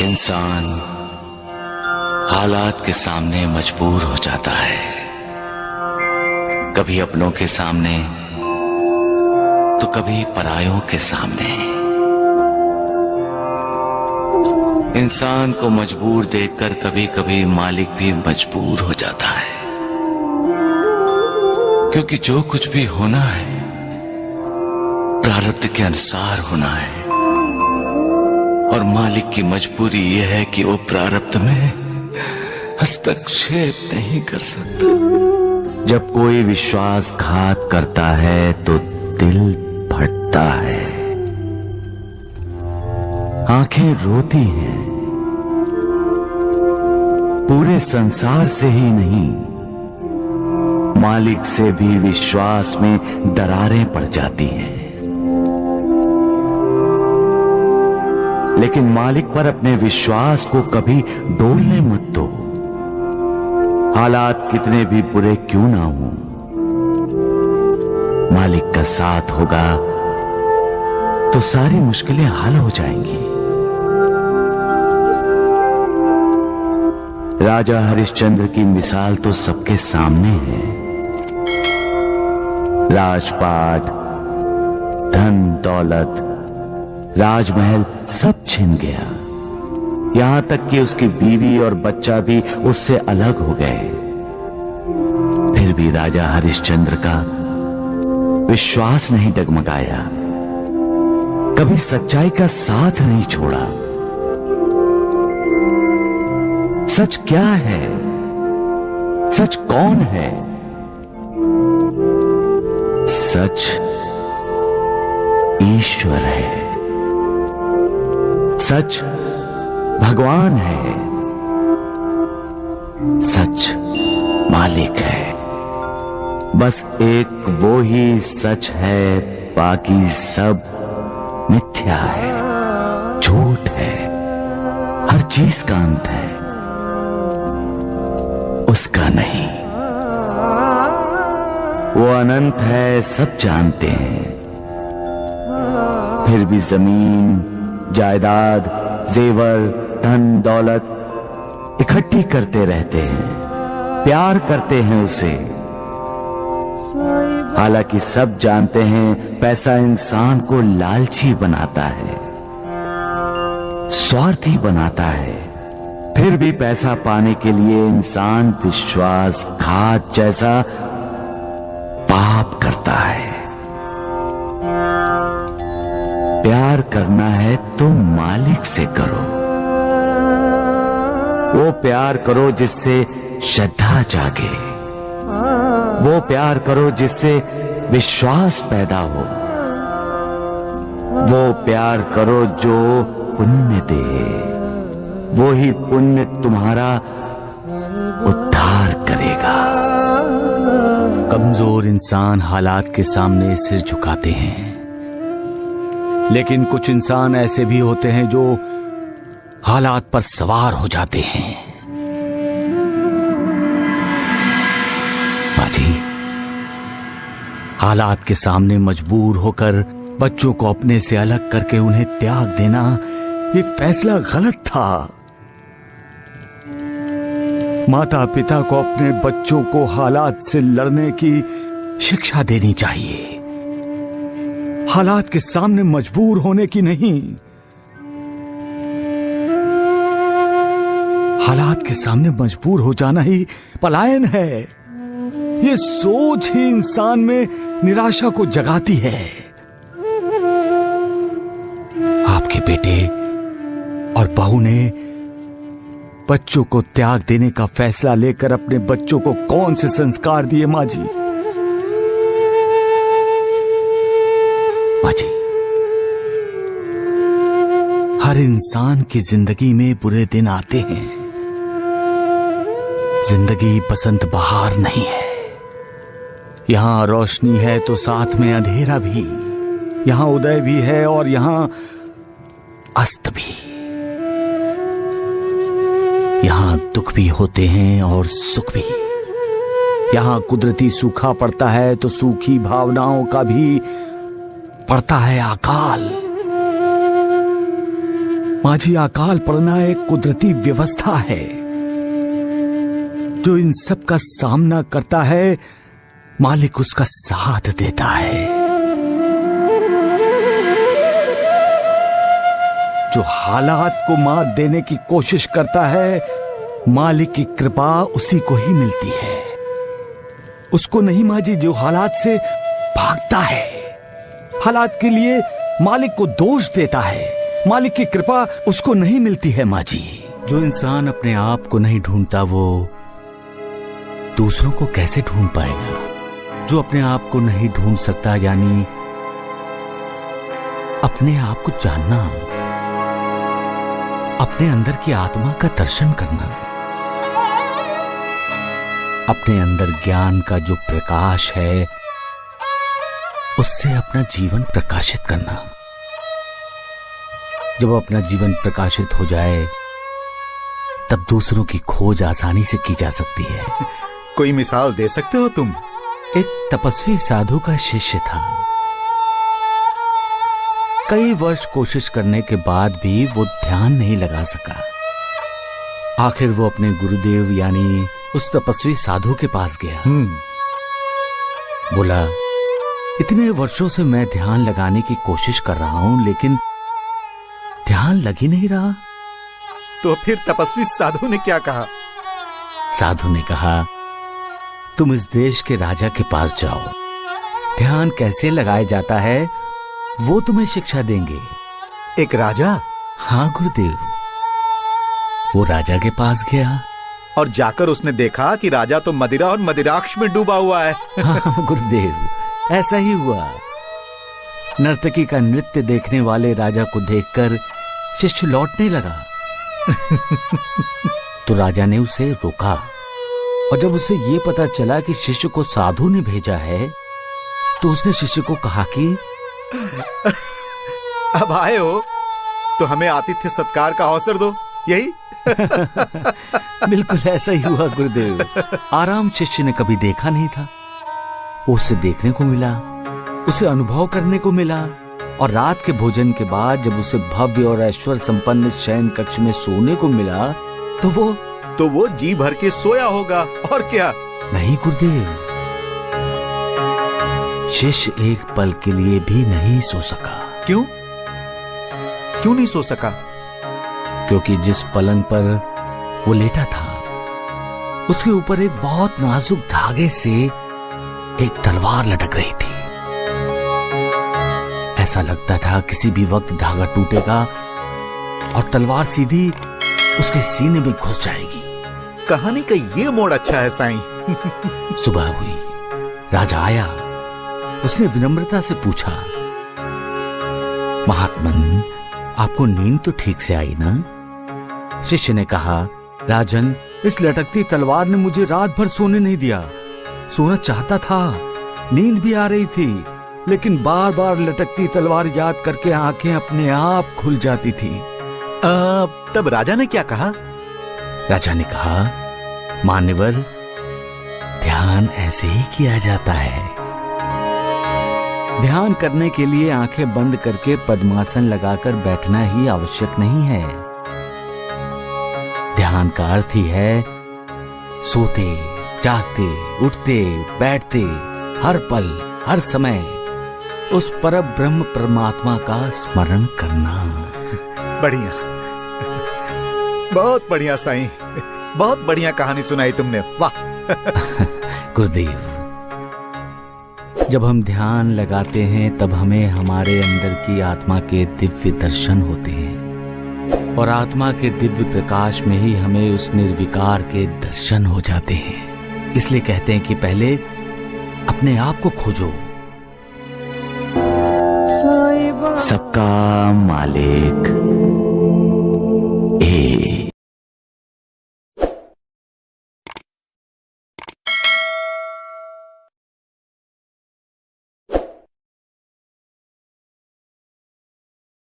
इंसान हालात के सामने मजबूर हो जाता है, कभी अपनों के सामने तो कभी परायों के सामने। इंसान को मजबूर देखकर कभी कभी मालिक भी मजबूर हो जाता है, क्योंकि जो कुछ भी होना है प्रारब्ध के अनुसार होना है, और मालिक की मजबूरी यह है कि वो प्रारब्ध में हस्तक्षेप नहीं कर सकता। जब कोई विश्वासघात करता है तो दिल फटता है, आंखें रोती हैं। पूरे संसार से ही नहीं, मालिक से भी विश्वास में दरारें पड़ जाती हैं। लेकिन मालिक पर अपने विश्वास को कभी डोलने मत दो। हालात कितने भी बुरे क्यों ना हों, मालिक का साथ होगा तो सारी मुश्किलें हल हो जाएंगी। राजा हरिश्चंद्र की मिसाल तो सबके सामने है। राजपाट, धन दौलत, राजमहल सब छिन गया। यहां तक कि उसकी बीवी और बच्चा भी उससे अलग हो गए। फिर भी राजा हरिश्चंद्र का विश्वास नहीं डगमगाया, कभी सच्चाई का साथ नहीं छोड़ा। सच क्या है? सच कौन है? सच ईश्वर है, सच भगवान है, सच मालिक है। बस एक वो ही सच है, बाकी सब मिथ्या है, झूठ है। हर चीज का अंत है, उसका नहीं। वो अनंत है, सब जानते हैं। फिर भी जमीन, जायदाद, जेवर, धन दौलत इकट्ठी करते रहते हैं, प्यार करते हैं उसे। हालांकि सब जानते हैं पैसा इंसान को लालची बनाता है, स्वार्थी बनाता है। फिर भी पैसा पाने के लिए इंसान विश्वासघात जैसा पाप करता है। प्यार करना है तो मालिक से करो। वो प्यार करो जिससे श्रद्धा जागे, वो प्यार करो जिससे विश्वास पैदा हो, वो प्यार करो जो पुण्य दे। वो ही पुण्य तुम्हारा उद्धार करेगा। कमजोर इंसान हालात के सामने सिर झुकाते हैं, लेकिन कुछ इंसान ऐसे भी होते हैं जो हालात पर सवार हो जाते हैं। बाजी, हालात के सामने मजबूर होकर बच्चों को अपने से अलग करके उन्हें त्याग देना, ये फैसला गलत था। माता पिता को अपने बच्चों को हालात से लड़ने की शिक्षा देनी चाहिए, हालात के सामने मजबूर होने की नहीं। हालात के सामने मजबूर हो जाना ही पलायन है। ये सोच ही इंसान में निराशा को जगाती है। आपके बेटे और बहू ने बच्चों को त्याग देने का फैसला लेकर अपने बच्चों को कौन से संस्कार दिए माँ जी? माँ जी, हर इंसान की जिंदगी में बुरे दिन आते हैं। जिंदगी बसंत बहार नहीं है। यहां रोशनी है तो साथ में अंधेरा भी, यहां उदय भी है और यहां अस्त भी। यहां दुख भी होते हैं और सुख भी। यहां कुदरती सूखा पड़ता है तो सूखी भावनाओं का भी पड़ता है अकाल। माँ जी, अकाल पड़ना एक कुदरती व्यवस्था है जो इन सब का सामना करता है, मालिक उसका साथ देता है। जो हालात को मात देने की कोशिश करता है, मालिक की कृपा उसी को ही मिलती है। उसको नहीं माँ जी जो हालात से भागता है, हालात के लिए मालिक को दोष देता है। मालिक की कृपा उसको नहीं मिलती है माँ जी। जो इंसान अपने आप को नहीं ढूंढता वो दूसरों को कैसे ढूंढ पाएगा? जो अपने आप को नहीं ढूंढ सकता, यानी अपने आप को जानना, अपने अंदर की आत्मा का दर्शन करना, अपने अंदर ज्ञान का जो प्रकाश है उससे अपना जीवन प्रकाशित करना। जब अपना जीवन प्रकाशित हो जाए तब दूसरों की खोज आसानी से की जा सकती है। कोई मिसाल दे सकते हो तुम? एक तपस्वी साधु का शिष्य था। कई वर्ष कोशिश करने के बाद भी वो ध्यान नहीं लगा सका। आखिर वो अपने गुरुदेव यानी उस तपस्वी साधु के पास गया। बोला, इतने वर्षों से मैं ध्यान लगाने की कोशिश कर रहा हूं, लेकिन ध्यान लग ही नहीं रहा। तो फिर तपस्वी साधु ने क्या कहा? साधु ने कहा, तुम इस देश के राजा के पास जाओ, ध्यान कैसे लगाया जाता है वो तुम्हें शिक्षा देंगे। एक राजा? हाँ गुरुदेव। वो राजा के पास गया और जाकर उसने देखा कि राजा तो मदिरा और मदिराक्ष में डूबा हुआ है। हाँ गुरुदेव, ऐसा ही हुआ। नर्तकी का नृत्य देखने वाले राजा को देखकर शिष्य लौटने लगा। तो राजा ने उसे रोका, और जब उसे ये पता चला कि शिष्य को साधु ने भेजा है, तो उसने शिष्य को कहा कि अब आए हो तो हमें आतिथ्य सत्कार का अवसर दो, यही? बिल्कुल ऐसा ही हुआ गुरुदेव। आराम शिष्य ने कभी देखा नहीं था, उससे देखने को मिला, उसे अनुभव करने को मिला। और रात के भोजन के बाद जब उसे भव्य और ऐश्वर्य संपन्न शयन कक्ष में सोने को मिला, तो वो जी भर के सोया होगा, और क्या? नहीं गुरुदेव, शिष्य एक पल के लिए भी नहीं सो सका। क्यों? क्यों नहीं सो सका? क्योंकि जिस पलंग पर वो लेटा था उसके ऊपर एक बहुत नाजुक धागे से एक तलवार लटक रही थी। ऐसा लगता था किसी भी वक्त धागा टूटेगा और तलवार सीधी उसके सीने में घुस जाएगी। कहानी का ये मोड़ अच्छा है साईं। सुबह हुई, राजा आया। उसने विनम्रता से पूछा, महात्मन, आपको नींद तो ठीक से आई ना? शिष्य ने कहा, राजन, इस लटकती तलवार ने मुझे रात भर सोने नहीं दिया। सोना चाहता था, नींद भी आ रही थी, लेकिन बार बार लटकती तलवार याद करके आंखें अपने आप खुल जाती थी। तब राजा ने क्या कहा? राजा ने कहा, मान्यवर, ध्यान ऐसे ही किया जाता है। ध्यान करने के लिए आंखें बंद करके पद्मासन लगाकर बैठना ही आवश्यक नहीं है। ध्यान का अर्थ ही है सोते, जागते, उठते, बैठते, हर पल, हर समय उस परम ब्रह्म परमात्मा का स्मरण करना। बढ़िया, बहुत बढ़िया साईं, बहुत बढ़िया कहानी सुनाई तुमने, वाह। गुरुदेव, जब हम ध्यान लगाते हैं तब हमें हमारे अंदर की आत्मा के दिव्य दर्शन होते हैं, और आत्मा के दिव्य प्रकाश में ही हमें उस निर्विकार के दर्शन हो जाते हैं। इसलिए कहते हैं कि पहले अपने आप को खोजो। सबका मालिक एक।